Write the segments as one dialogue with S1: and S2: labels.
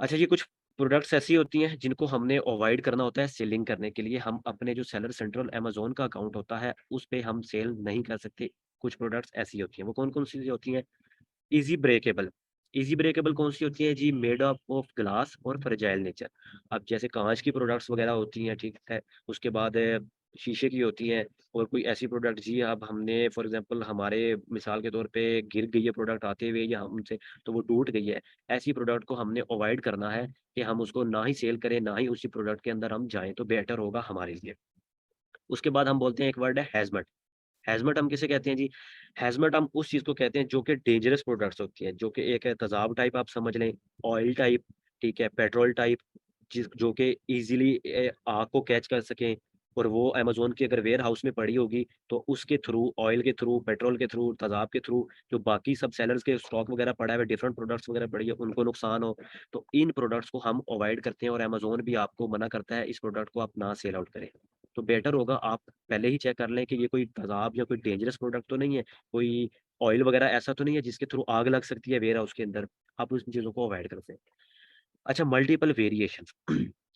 S1: अच्छा जी, कुछ प्रोडक्ट्स ऐसी होती हैं जिनको हमने अवॉइड करना होता है सेलिंग करने के लिए। हम अपने जो सेलर सेंट्रल अमेज़न का अकाउंट होता है, उस पे हम सेल नहीं कर सकते। कुछ प्रोडक्ट्स ऐसी होती हैं, वो कौन-कौन सी होती हैं? Easy breakable. ईज़ी ब्रेकेबल कौन-सी होती है जी? मेड अप ऑफ ग्लास और फ्रेजाइल नेचर। अब जैसे काँच की प्रोडक्ट्स वगैरह होती हैं, ठीक है? उसके बाद शीशे की होती हैं और कोई ऐसी प्रोडक्ट जी अब हमने फॉर एग्ज़ाम्पल हमारे मिसाल के तौर पे गिर गई है प्रोडक्ट आते हुए या हमसे तो वो टूट गई है। ऐसी प्रोडक्ट को हमने अवॉइड करना है कि हम उसको ना ही सेल करें, ना ही उसी प्रोडक्ट के अंदर हम जाएँ, तो बेहतर होगा हमारे लिए। उसके बाद हम बोलते हैं एक वर्ड है हैज़मट। हैज़मट हम किसे कहते हैं जी? हैज़मट हम उस चीज़ को कहते हैं जो कि डेंजरस प्रोडक्ट्स होती हैं, जो कि एक है तेज़ाब टाइप आप समझ लें, ऑयल टाइप, ठीक है, पेट्रोल टाइप, जो कि ईज़िली आग को कैच कर सकें और वो अमेज़न के अगर वेयरहाउस में पड़ी होगी, तो उसके थ्रू, ऑयल के थ्रू, पेट्रोल के थ्रू, तेज़ाब के थ्रू, जो बाकी सब सेलर्स के स्टॉक वगैरह पड़ा है, डिफरेंट प्रोडक्ट्स वगैरह पड़ी है, उनको नुकसान हो, तो इन प्रोडक्ट्स को हम अवॉइड करते हैं और अमेज़न भी आपको मना करता है, इस प्रोडक्ट को आप ना सेल आउट करें। तो बेटर होगा आप पहले ही चेक कर लें कि ये कोई तेज़ाब या कोई डेंजरस प्रोडक्ट तो नहीं है, कोई ऑयल वगैरह ऐसा तो नहीं है जिसके थ्रू आग लग सकती है वेयरहाउस के अंदर, आप उन चीज़ों को अवॉइड करते हैं। अच्छा मल्टीपल वेरिएशंस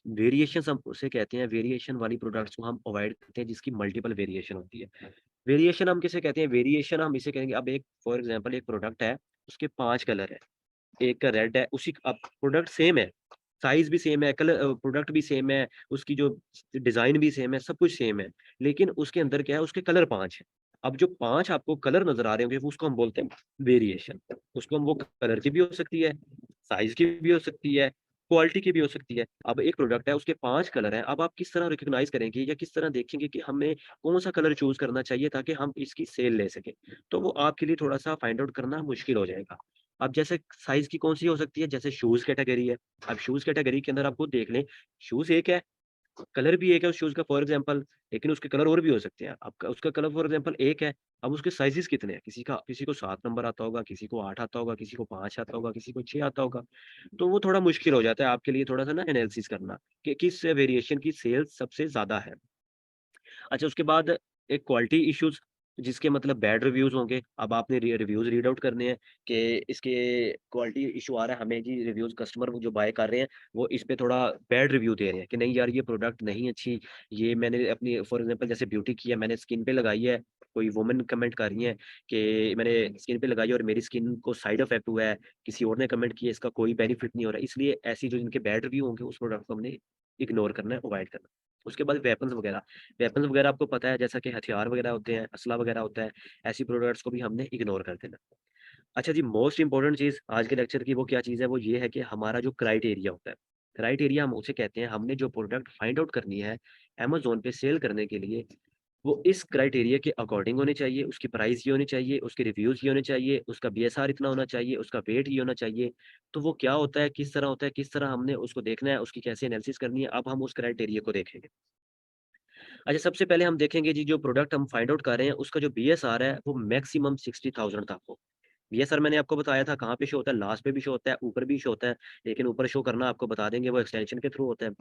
S1: वेरिएशंस हम उसे कहते हैं वेरिएशन वाली प्रोडक्ट्स को हम अवॉइड करते हैं जिसकी मल्टीपल वेरिएशन होती है। वेरिएशन हम किसे कहते हैं? वेरिएशन हम इसे कहेंगे अब एक फॉर एग्ज़ाम्पल एक प्रोडक्ट है, उसके 5 कलर हैं। एक का रेड है, उसी अब प्रोडक्ट सेम है, साइज़ भी सेम है, प्रोडक्ट भी सेम है, उसकी जो डिज़ाइन भी सेम है, सब कुछ सेम है। लेकिन उसके अंदर क्या है, उसके कलर 5 हैं। अब जो 5 आपको कलर नज़र आ रहे होंगे, वो उसको हम बोलते हैं वेरिएशन। उसको हम वो कलर की भी हो सकती है, साइज़ की भी हो सकती है, क्वालिटी की भी हो सकती है। अब एक प्रोडक्ट है, उसके 5 कलर हैं, अब आप किस तरह रिकॉग्नाइज़ करेंगे या किस तरह देखेंगे कि हमें कौन-सा कलर चूज़ करना चाहिए ताकि हम इसकी सेल ले सकें? तो वो आपके लिए थोड़ा-सा फाइंड आउट करना मुश्किल हो जाएगा। अब जैसे साइज़ की कौन-सी हो सकती है? जैसे शूज़ कैटेगरी है। अब शूज़ कैटेगरी के अंदर आप खुद देख लें, शूज़ एक है, कलर भी एक है उस शूज़ का फॉर एग्ज़ाम्पल, लेकिन उसके कलर और भी हो सकते हैं। आपका उसका कलर फॉर एग्ज़ाम्पल एक है, अब उसके साइज़ेज़ कितने हैं? किसी को 7 नंबर आता होगा, किसी को 8 आता होगा, किसी को 5 आता होगा, किसी को 6 आता होगा। तो वो थोड़ा मुश्किल हो जाता है आपके लिए थोड़ा-सा ना एनालिसिस करना कि किस वेरिएशन की सेल्स सबसे ज़्यादा है। अच्छा उसके बाद एक क्वालिटी इश्यूज़ जिसके मतलब बैड रिव्यूज़ होंगे। अब आपने रिव्यूज़ रीड आउट करने हैं कि इसके क्वालिटी इश्यू आ रहा है हमें जी रिव्यूज़ कस्टमर जो बाय कर रहे हैं वो इस पे थोड़ा बैड रिव्यू दे रहे हैं कि नहीं यार ये प्रोडक्ट नहीं अच्छी, ये मैंने अपनी फॉर एग्ज़ाम्पल जैसे ब्यूटी की है मैंने स्किन पे लगाई है, कोई वुमन कमेंट कर रही हैं कि मैंने स्किन पे लगाई है और मेरी स्किन को साइड इफेक्ट हुआ है, किसी और ने कमेंट किया इसका कोई बेनिफिट नहीं हो रहा है। इसलिए ऐसी जो इनके बैड रिव्यू होंगे उस प्रोडक्ट को हमने इग्नोर करना है, अवॉइड करना है। उसके बाद वेपन्स वगैरह आपको पता है जैसा कि हथियार वगैरह होते हैं, असला वगैरह होता है, ऐसी प्रोडक्ट्स को भी हमने इग्नोर कर देना। अच्छा जी, मोस्ट इम्पोर्टेंट चीज़ आज के लेक्चर की वो क्या चीज़ है, वो ये है कि हमारा जो क्राइटेरिया होता है। क्राइटेरिया हम उसे कहते हैं, हमने जो प्रोडक्ट फाइंड आउट करनी है अमेज़न पे सेल करने के लिए, वो इस क्राइटेरिया के अकॉर्डिंग होनी चाहिए, उसकी प्राइस ये होनी चाहिए, उसके रिव्यूज़ ये होने चाहिए, उसका बीएसआर इतना होना चाहिए, उसका वेट ये होना चाहिए। तो वो क्या होता है, किस तरह होता है, किस तरह हमने उसको देखना है, उसकी कैसे एनालिसिस करनी है, अब हम उस क्राइटेरिया को देखेंगे। अच्छा, सबसे पहले हम देखेंगे जी जो प्रोडक्ट हम फाइंड आउट कर रहे हैं, उसका जो बीएसआर है, वो मैक्सिमम 60,000 तक हो। बीएसआर मैंने आपको बताया था कहाँ पे शो होता है, लास्ट पे भी शो होता है, ऊपर भी शो होता है, लेकिन ऊपर शो करना आपको बता देंगे वो एक्सटेंशन के थ्रू होता है।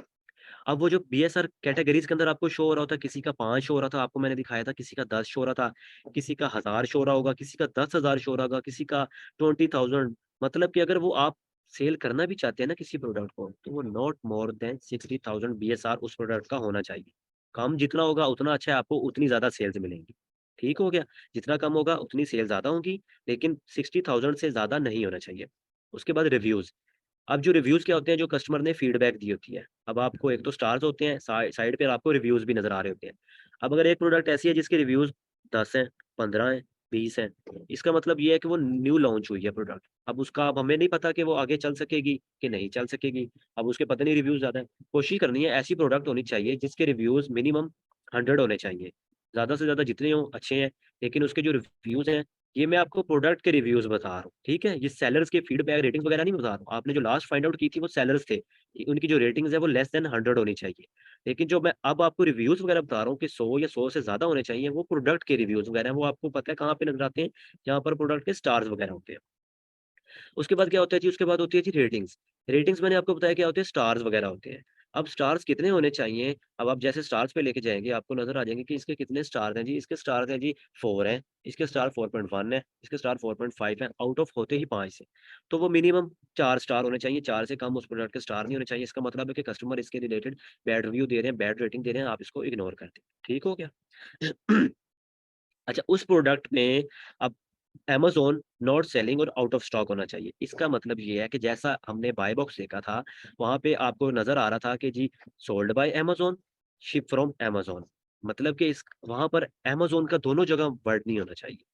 S1: अब वो जो बीएसआर कैटेगरीज़ के अंदर आपको शो हो रहा होता है, किसी का 5 शो हो रहा था, आपको मैंने दिखाया था, किसी का 10 शो हो रहा था, किसी का 1000 शो हो रहा होगा, किसी का 10,000 शो हो रहा होगा, किसी का 20,000 मतलब कि अगर वो आप सेल करना भी चाहते हैं ना किसी प्रोडक्ट को, तो वो नॉट मोर देन 60,000 बीएसआर उस प्रोडक्ट का होना चाहिए। कम जितना होगा उतना अच्छा है, आपको उतनी ज़्यादा सेल्स मिलेंगी। ठीक हो गया? जितना कम होगा उतनी सेल ज़्यादा होगी, लेकिन 60,000 से ज़्यादा नहीं होना चाहिए। उसके बाद रिव्यूज़। अब जो रिव्यूज़ क्या होते हैं, जो कस्टमर ने फीडबैक दी होती है। अब आपको एक तो स्टार्स होते हैं, साइड पे आपको रिव्यूज़ भी नज़र आ रहे होते हैं। अब अगर एक प्रोडक्ट ऐसी है जिसके रिव्यूज़ 10 हैं, 15 हैं, 20 हैं, इसका मतलब ये है कि वो न्यू लॉन्च हुई है प्रोडक्ट। अब हमें नहीं पता कि वो आगे चल सकेगी कि नहीं चल सकेगी। अब उसके पता नहीं रिव्यूज़ ज़्यादा हैं। कोशिश करनी है ऐसी प्रोडक्ट होनी चाहिए जिसके रिव्यूज़ मिनिमम 100 होने चाहिए। ज़्यादा से ज़्यादा जितने हों अच्छे हैं, लेकिन उसके जो रिव्यूज़ हैं ये मैं आपको प्रोडक्ट के रिव्यूज़ बता रहा हूँ, ठीक है? ये सेलर्स के फीडबैक रेटिंग वगैरह नहीं बता रहा हूँ। आपने जो लास्ट फाइंड आउट की थी वो सेलर्स थे, कि उनकी जो रेटिंग्स है वो लेस देन 100 होनी चाहिए। लेकिन जो मैं अब आपको रिव्यूज़ वगैरह बता रहा हूँ कि 100 या 100 से ज़्यादा होने चाहिए, वो प्रोडक्ट के रिव्यूज़ वगैरह हैं, वो आपको पता है कहाँ पे नज़र आते हैं? जहाँ पर प्रोडक्ट के स्टार्स वगैरह होते हैं। उसके बाद क्या होता है जी, उसके बाद होती है जी रेटिंग्स। रेटिंग्स मैंने आपको बताया क्या होते हैं? स्टार्स वगैरह होते हैं। अब स्टार्स कितने होने चाहिए? अब आप जैसे स्टार्स पे लेके जाएँगे, आपको नज़र आ जाएँगे कि इसके कितने स्टार हैं जी, इसके स्टार हैं जी 4 हैं, इसके स्टार 4.1 है, इसके स्टार 4.5 हैं, आउट ऑफ होते ही 5 हैं। तो वो मिनिमम 4 स्टार होने चाहिए, 4 से कम उस प्रोडक्ट के स्टार नहीं होने चाहिए। इसका मतलब है कि कस्टमर इसके रिलेटेड बैड रिव्यू दे रहे हैं, बैड रेटिंग दे रहे हैं, आप इसको इग्नोर कर दें। ठीक हो गया? अच्छा, उस प्रोडक्ट में अब अमेज़न नॉट सेलिंग और आउट ऑफ स्टॉक होना चाहिए। इसका मतलब ये है कि जैसा हमने बाय बॉक्स देखा था, वहाँ पे आपको नज़र आ रहा था कि जी sold by Amazon, ship from Amazon. मतलब कि इस वहाँ पर अमेज़न का दोनों जगह वर्ड नहीं होना चाहिए।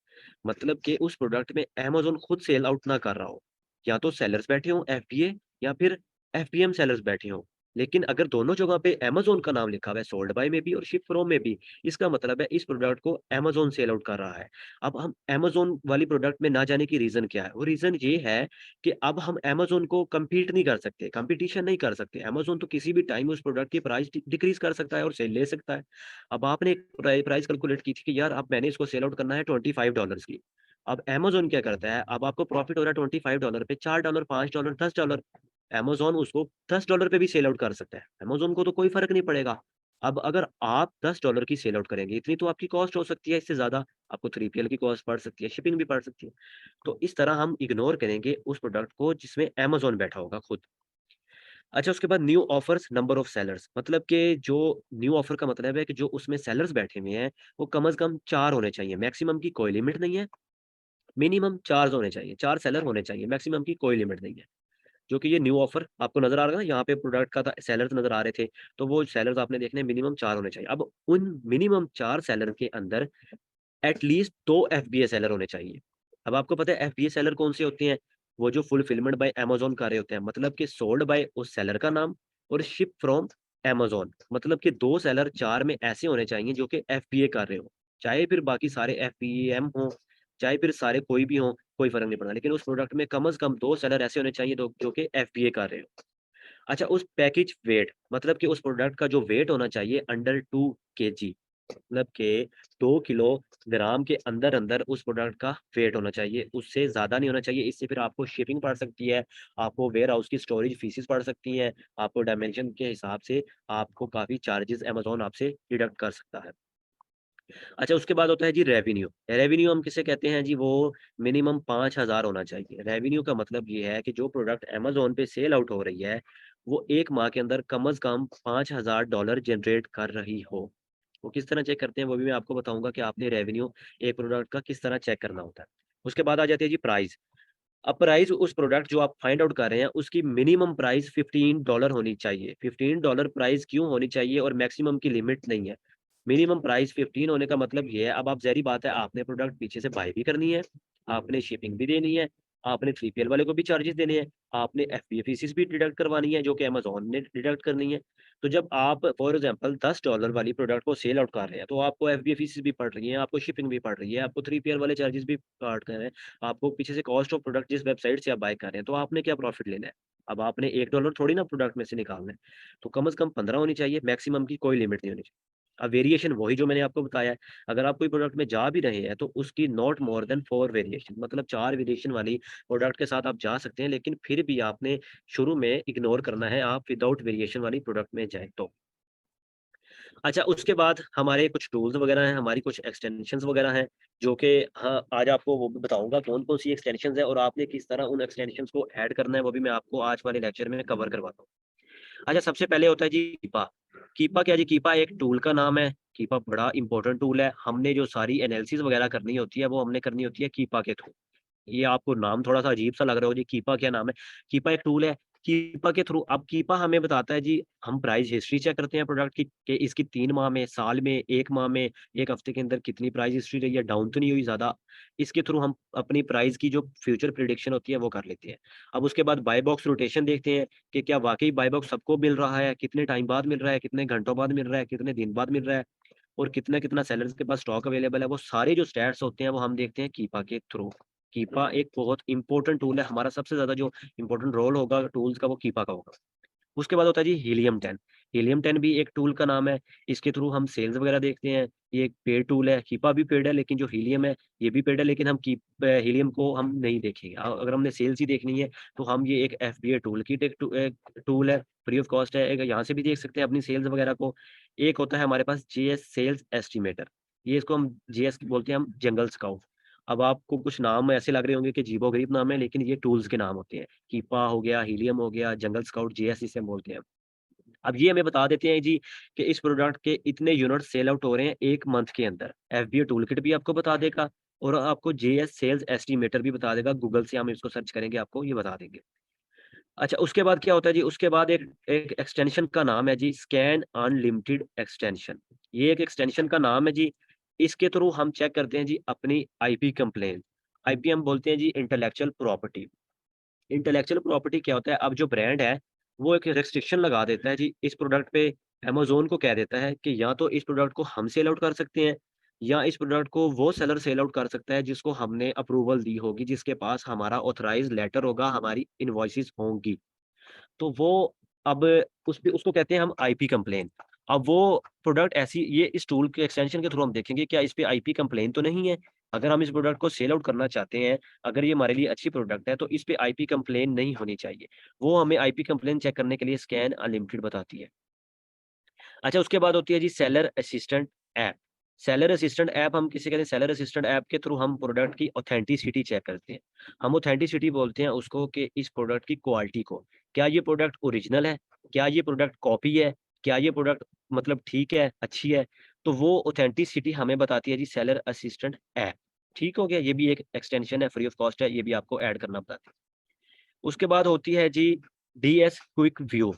S1: मतलब कि उस प्रोडक्ट में अमेज़न खुद सेल आउट ना कर रहा हो। या तो सेलर्स बैठे हों एफबीए या फिर एफबीएम सेलर्स बैठे हों। लेकिन अगर दोनों जगह पे अमेज़न का नाम लिखा हुआ है सोल्ड बाय में भी और शिप फ्रॉम में भी, इसका मतलब है इस प्रोडक्ट को अमेज़न सेल आउट कर रहा है। अब हम अमेज़न वाली प्रोडक्ट में ना जाने की रीज़न क्या है? वो रीज़न ये है कि अब हम अमेज़न को कम्पीट नहीं कर सकते, कॉम्पिटिशन नहीं कर सकते। अमेज़न तो किसी भी टाइम उस प्रोडक्ट की प्राइस डिक्रीज़ कर सकता है और सेल ले सकता है। अब आपने एक प्राइस कैलकुलेट की थी कि यार अब मैंने इसको सेल आउट करना है $25 की। अब अमेज़न क्या करता है, अब आपको प्रॉफिट हो रहा है $25 पे $4, $5, $10, अमेज़न उसको $10 पे भी सेल आउट कर सकता है। अमेज़न को तो कोई फ़र्क नहीं पड़ेगा। अब अगर आप $10 की सेल आउट करेंगे, इतनी तो आपकी कॉस्ट हो सकती है, इससे ज़्यादा आपको 3PL की कॉस्ट पड़ सकती है, शिपिंग भी पड़ सकती है। तो इस तरह हम इग्नोर करेंगे उस प्रोडक्ट को जिसमें अमेज़न बैठा होगा खुद। अच्छा, उसके बाद new offers, number of sellers, मतलब कि जो न्यू ऑफर का मतलब है कि जो उसमें सेलर्स बैठे हुए हैं, वो कम से कम 4 होने चाहिए, मैक्सिमम की कोई लिमिट नहीं है। मिनिमम 4 होने चाहिए, 4 सेलर होने चाहिए, मैक्सिमम की कोई लिमिट नहीं है। जो कि ये न्यू ऑफर आपको नज़र आ रहा है ना, यहाँ पे प्रोडक्ट का था सेलर्स नज़र आ रहे थे, तो वो सेलर्स आपने देखने मिनिमम 4 होने चाहिए। अब उन मिनिमम 4 सेलर के अंदर एट लीस्ट 2 एफबीए सेलर होने चाहिए। अब आपको पता है एफबीए सेलर कौन-से होते हैं? वो जो फुलफिलमेंट बाय अमेज़न कर रहे होते हैं, मतलब कि सोल्ड बाय उस सेलर का नाम और शिप फ्रॉम अमेज़न, मतलब कि 2 सेलर 4 में ऐसे होने चाहिए जो कि एफबीए कर रहे हों। चाहे फिर बाकी सारे एफबीएम हों, चाहे फिर सारे कोई भी हों, कोई फ़र्क नहीं पड़ता। लेकिन उस प्रोडक्ट में कम से कम 2 सेलर ऐसे होने चाहिए दो जो कि एफबीए कर रहे हों। अच्छा, उस पैकेज वेट, मतलब कि उस प्रोडक्ट का जो वेट होना चाहिए अंडर 2 केजी, मतलब कि 2 किलोग्राम के अंदर-अंदर उस प्रोडक्ट का वेट होना चाहिए, उससे ज़्यादा नहीं होना चाहिए। इससे फिर आपको शिपिंग पड़ सकती है, आपको वेयरहाउस की स्टोरेज फीसेस पड़ सकती हैं, आपको डायमेंशन के हिसाब से आपको काफ़ी चार्जेज़ अमेज़न आपसे डिडक्ट कर सकता है। अच्छा, उसके बाद होता है जी रेवेन्यू। रेवेन्यू हम किसे कहते हैं जी? वो मिनिमम 5,000 होना चाहिए। रेवेन्यू का मतलब ये है कि जो प्रोडक्ट अमेज़न पे सेल आउट हो रही है, वो 1 माह के अंदर कम से कम $5,000 जनरेट कर रही हो। वो किस तरह चेक करते हैं, वो भी मैं आपको बताऊँगा कि आपने रेवेन्यू एक प्रोडक्ट का किस तरह चेक करना होता है। उसके बाद आ जाती है जी प्राइस। अब प्राइस उस प्रोडक्ट जो आप फाइंड आउट कर रहे हैं, उसकी मिनिमम प्राइस $15 होनी चाहिए। $15 प्राइस क्यों होनी चाहिए और मैक्सिमम की लिमिट नहीं है। मिनिमम प्राइस 15 होने का मतलब ये है, अब आप ज़ाहिर-सी बात है आपने प्रोडक्ट पीछे से बाय भी करनी है, आपने शिपिंग भी देनी है, आपने 3PL वाले को भी चार्जेज़ देने हैं, आपने एफबीए फीसेस भी डिडक्ट करवानी है जो कि अमेज़न ने डिडक्ट करनी है। तो जब आप फॉर एग्ज़ाम्पल $10 वाली प्रोडक्ट को सेल आउट कर रहे हैं, तो आपको एफबीए फीसेस भी पड़ रही हैं, आपको शिपिंग भी पड़ रही है, आपको 3PL वाले चार्जेज़ भी काट कर रहे हैं, आपको पीछे से कॉस्ट ऑफ प्रोडक्ट जिस वेबसाइट से आप बाय कर रहे हैं, तो आपने क्या प्रॉफिट लेना है? अब आपने $1 थोड़ी ना प्रोडक्ट में से निकालना है। तो कम से कम 15 होनी चाहिए, मैक्सिमम की कोई लिमिट नहीं होनी चाहिए। अब वेरिएशन वही जो मैंने आपको बताया है, अगर आप कोई प्रोडक्ट में जा भी रहे हैं, तो उसकी नॉट मोर देन 4 वेरिएशन, मतलब 4 वेरिएशन वाली प्रोडक्ट के साथ आप जा सकते हैं, लेकिन फिर भी आपने शुरू में इग्नोर करना है, आप विदाउट वेरिएशन वाली प्रोडक्ट में जाएँ तो। अच्छा, उसके बाद हमारे कुछ टूल्स वगैरह हैं, हमारी कुछ एक्सटेंशंस वगैरह हैं, जो कि हाँ, आज आपको वो भी बताऊँगा कौन-कौन सी एक्सटेंशंस हैं और आपने किस तरह उन एक्सटेंशंस को ऐड करना है, वो भी मैं आपको आज वाले लेक्चर में कवर करवाता हूँ। अच्छा, सबसे पहले होता है जी कीपा। कीपा क्या जी? कीपा एक टूल का नाम है। कीपा बड़ा इम्पोर्टेंट टूल है। हमने जो सारी एनालिसिस वगैरह करनी होती है, वो हमने करनी होती है कीपा के थ्रू। ये आपको नाम थोड़ा-सा अजीब-सा लग रहा हो जी, कीपा क्या नाम है? कीपा एक टूल है। कीपा के थ्रू अब कीपा हमें बताता है जी, हम प्राइस हिस्ट्री चेक करते हैं प्रोडक्ट की कि इसकी 3 माह में, साल में, 1 माह में, 1 हफ्ते के अंदर कितनी प्राइस हिस्ट्री रही है, डाउन तो नहीं हुई ज़्यादा। इसके थ्रू हम अपनी प्राइस की जो फ्यूचर प्रेडिक्शन होती है, वो कर लेते हैं। अब उसके बाद बाय बॉक्स रोटेशन देखते हैं कि क्या वाक़ई बाय बॉक्स सबको मिल रहा है, कितने टाइम बाद मिल रहा है, कितने घंटों बाद मिल रहा है, कितने दिन बाद मिल रहा है और कितना-कितना सेलर्स के पास स्टॉक अवेलेबल है। वो सारे जो स्टैट्स होते हैं, वो हम देखते हैं कीपा के थ्रू। कीपा एक बहुत इम्पोर्टेंट टूल है, हमारा सबसे ज़्यादा जो इम्पोर्टेंट रोल होगा टूल्स का, वो कीपा का होगा। उसके बाद होता है जी हीलियम 10। हीलियम 10 भी एक टूल का नाम है, इसके थ्रू हम सेल्स वगैरह देखते हैं। ये एक पेड टूल है, कीपा भी पेड है, लेकिन जो हीलियम है, ये भी पेड है, लेकिन हम हीलियम को हम नहीं देखेंगे। अगर हमने सेल्स ही देखनी है, तो हम ये एक एफबीए टूल किट एक टूल है, फ्री ऑफ कॉस्ट है, एक यहाँ से भी देख सकते हैं अपनी सेल्स वगैरह को। एक होता है हमारे पास जीएस सेल्स एस्टिमेटर, ये इसको हम जीएस बोलते हैं हम जंगल स्काउट। अब आपको कुछ नाम ऐसे लग रहे होंगे कि अजीबो-गरीब नाम है, लेकिन ये टूल्स के नाम होते हैं। कीपा हो गया, हीलियम हो गया, जंगल स्काउट, जीएस इसे हम बोलते हैं। अब ये हमें बता देते हैं जी कि इस प्रोडक्ट के इतने यूनिट सेल आउट हो रहे हैं 1 मंथ के अंदर। एफबीए टूलकिट भी आपको बता देगा और आपको जेएस सेल्स एस्टिमेटर भी बता देगा। गूगल से हम इसको सर्च करेंगे, आपको ये बता देंगे। अच्छा, उसके बाद क्या होता है जी, उसके बाद एक एक एक्सटेंशन का नाम है जी स्कैन अनलिमिटेड एक्सटेंशन। ये एक एक्सटेंशन का नाम है जी। इसके थ्रू हम चेक करते हैं जी अपनी आईपी कंप्लेंट। आईपी हम बोलते हैं जी इंटेलेक्चुअल प्रॉपर्टी। इंटेलेक्चुअल प्रॉपर्टी क्या होता है, अब जो ब्रांड है, वो एक रिस्ट्रिक्शन लगा देता है जी इस प्रोडक्ट पे। अमेज़न को कह देता है कि या तो इस प्रोडक्ट को हम सेल आउट कर सकते हैं, या इस प्रोडक्ट को वो सेलर सेल आउट कर सकता है जिसको हमने अप्रूवल दी होगी, जिसके पास हमारा ऑथराइज़्ड लेटर होगा, हमारी इनवॉइसेज़ होंगी। तो वो अब उस पे उसको कहते हैं हम आईपी कंप्लेन। अब वो प्रोडक्ट ऐसी, ये इस टूल के एक्सटेंशन के थ्रू हम देखेंगे क्या इस पे आईपी कंप्लेन तो नहीं है। अगर हम इस प्रोडक्ट को सेल आउट करना चाहते हैं, अगर ये हमारे लिए अच्छी प्रोडक्ट है, तो इस पे आईपी कंप्लेन नहीं होनी चाहिए। वो हमें आईपी कंप्लेन चेक करने के लिए स्कैन अनलिमिटेड बताती है। अच्छा, उसके बाद होती है जी seller assistant app. Seller assistant app हम किसे कहते हैं, सेलर असिस्टेंट ऐप के थ्रू हम प्रोडक्ट की ऑथेंटिसिटी चेक करते हैं। हम ऑथेंटिसिटी बोलते हैं उसको कि इस प्रोडक्ट की क्वालिटी को। क्या ये प्रोडक्ट ओरिजिनल है? क्या ये प्रोडक्ट कॉपी है? क्या ये प्रोडक्ट मतलब ठीक है, अच्छी है? तो वो ऑथेंटिसिटी हमें बताती है जी सेलर असिस्टेंट ऐप। ठीक हो गया? ये भी एक एक्सटेंशन है, फ्री ऑफ कॉस्ट है, ये भी आपको ऐड करना बताती है। उसके बाद होती है जी डीएस क्विक व्यू।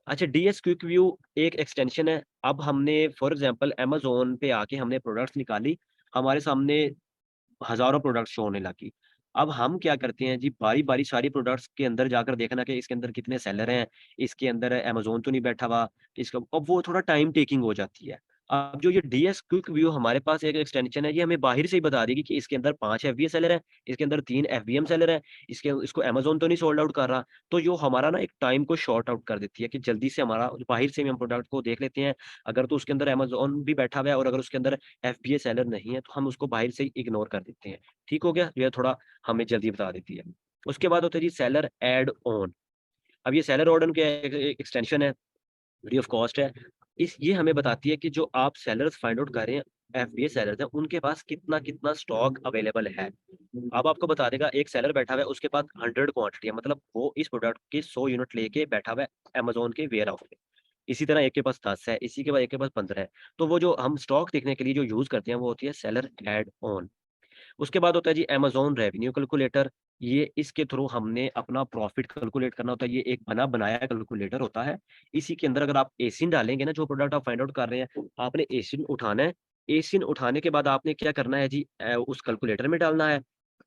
S1: अच्छा, डीएस क्विक व्यू एक एक्सटेंशन है। अब हमने फॉर एग्जांपल अमेज़न पे आके हमने प्रोडक्ट्स निकाली, हमारे सामने हज़ारों प्रोडक्ट्स शो होने लगी। अब हम क्या करते हैं जी, बारी-बारी सारी प्रोडक्ट्स के अंदर जाकर देखना कि इसके अंदर कितने सेलर हैं, इसके अंदर अमेज़न तो नहीं बैठा हुआ, इसका अब वो थोड़ा टाइम टेकिंग हो जाती है। अब जो ये डीएस क्विक व्यू हमारे पास एक एक्सटेंशन है, ये हमें बाहर से ही बता देगी कि इसके अंदर 5 एफबीए सेलर हैं, इसके अंदर 3 एफबीएम सेलर हैं, इसको अमेज़न तो नहीं सोल्ड आउट कर रहा। तो जो हमारा ना एक टाइम को शॉर्ट आउट कर देती है कि जल्दी से हमारा बाहर से भी हम प्रोडक्ट को देख लेते हैं। अगर तो उसके अंदर अमेज़न भी बैठा हुआ है और अगर उसके अंदर एफबीए सेलर नहीं है, तो हम उसको बाहर से ही इग्नोर कर देते हैं। ठीक हो गया? ये थोड़ा हमें जल्दी बता देती है। उसके बाद होता है जी सेलर ऐड ऑन। अब ये सेलर ऐड ऑन क्या है? एक एक्सटेंशन है, फ्री ऑफ कॉस्ट है। इस ये हमें बताती है कि जो आप सेलर्स फाइंड आउट कर रहे हैं, एफबीए सेलर्स हैं, उनके पास कितना-कितना स्टॉक अवेलेबल है। अब आपको बता देगा एक सेलर बैठा हुआ है, उसके पास 100 क्वांटिटी है, मतलब वो इस प्रोडक्ट के 100 यूनिट लेके बैठा हुआ है अमेज़न के वेयरहाउस में। इसी तरह एक के पास 10 है, इसी के बाद एक के पास 15 है। तो वो जो हम स्टॉक देखने के लिए जो यूज़ करते हैं, वो होती है सेलर ऐड ऑन। उसके बाद होता है जी अमेज़न रेवेन्यू कैलकुलेटर। ये इसके थ्रू हमने अपना प्रॉफिट कैलकुलेट करना होता है। ये एक बना बनाया कैलकुलेटर होता है। इसी के अंदर अगर आप एसिन डालेंगे ना, जो प्रोडक्ट आप फाइंड आउट कर रहे हैं, आपने एसिन उठाना है। एसिन उठाने के बाद आपने क्या करना है जी, उस कैलकुलेटर में डालना है।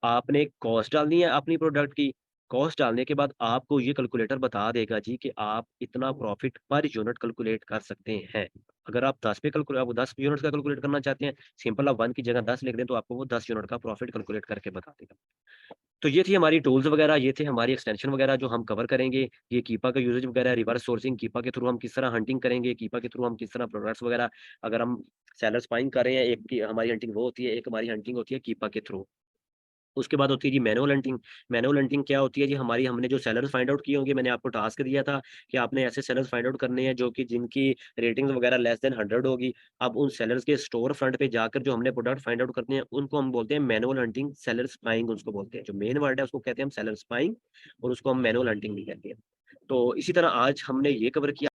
S1: आपने कॉस्ट डालनी है अपनी प्रोडक्ट की। कॉस्ट डालने के बाद आपको ये कैलकुलेटर बता देगा जी कि आप इतना प्रॉफिट पर यूनिट कैलकुलेट कर सकते हैं। अगर आप 10 यूनिट्स का कैलकुलेट करना चाहते हैं, सिंपल आप 1 की जगह 10 लिख दें, तो आपको वो 10 यूनिट का प्रॉफिट कैलकुलेट करके बता देगा। तो ये थी हमारी टूल्स वगैरह, ये थे हमारी एक्सटेंशन वगैरह जो हम कवर करेंगे। ये कीपा का यूसेज वगैरह, रिवर्स सोर्सिंग, कीपा के थ्रू हम किस तरह हंटिंग करेंगे, कीपा के थ्रू हम किस तरह प्रोडक्ट्स वगैरह, अगर हम सेलर्स फाइंड कर रहे हैं, एक की हमारी हंटिंग वो होती है, एक हमारी हंटिंग होती है कीपा के थ्रू। उसके बाद होती है जी मैनुअल हंटिंग। मैनुअल हंटिंग क्या होती है जी, हमारी हमने जो सेलर्स फाइंड आउट किए होंगे, मैंने आपको टास्क दिया था कि आपने ऐसे सेलर्स फाइंड आउट करने हैं जो कि जिनकी रेटिंग्स वगैरह लेस देन 100 होगी। अब उन सेलर्स के स्टोर फ्रंट पे जाकर जो हमने प्रोडक्ट फाइंड आउट करते हैं, उनको हम बोलते हैं मैनुअल हंटिंग, सेलर स्पाइंग उसको बोलते हैं। जो मेन वर्ड है उसको कहते हैं हम सेलर स्पाइंग, और उसको हम मैनुअल हंटिंग भी कहते हैं। तो इसी तरह आज हमने ये कवर किया।